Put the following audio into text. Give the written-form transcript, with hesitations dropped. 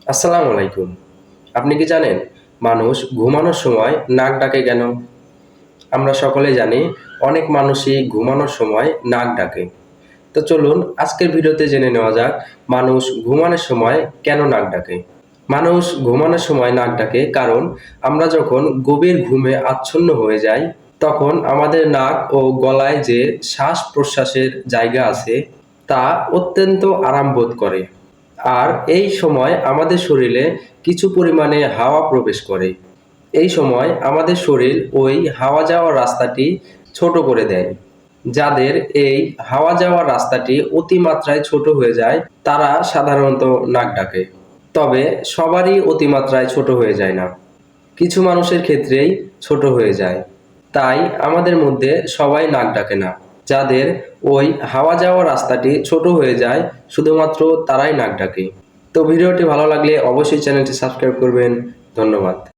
আসসালামু আলাইকুম। আপনি কি জানেন মানুষ ঘুমানোর সময় নাক ডাকে কেন? আমরা সকলে জানি অনেক মানুষই ঘুমানোর সময় নাক ডাকে। তো চলুন আজকের ভিডিওতে জেনে নেওয়া যাক মানুষ ঘুমানোর সময় কেন নাক ডাকে। মানুষ ঘুমানোর সময় নাক ডাকে কারণ আমরা যখন গভীর ঘুমে আচ্ছন্ন হয়ে যাই তখন আমাদের নাক ও গলায় যে শ্বাস প্রশ্বাসের জায়গা আছে তা অত্যন্ত আরাম বোধ করে। আর এই সময় আমাদের শরীরে কিছু পরিমাণে হাওয়া প্রবেশ করে। এই সময় আমাদের শরীর ওই হাওয়া যাওয়ার রাস্তাটি ছোট করে দেয়। যাদের এই হাওয়া যাওয়ার রাস্তাটি অতিমাত্রায় ছোট হয়ে যায় তারা সাধারণত নাক ডাকে। তবে সবারই অতিমাত্রায় ছোট হয়ে যায় না। কিছু মানুষের ক্ষেত্রেই ছোট হয়ে যায়। তাই আমাদের মধ্যে সবাই নাক ডাকে না। যাদের ওই হাওয়া যাওয়ার রাস্তাটি ছোট হয়ে যায় শুধুমাত্র তারাই নাক ডাকে। তো ভিডিওটি ভালো লাগলে অবশ্যই চ্যানেলটি সাবস্ক্রাইব করবেন। ধন্যবাদ।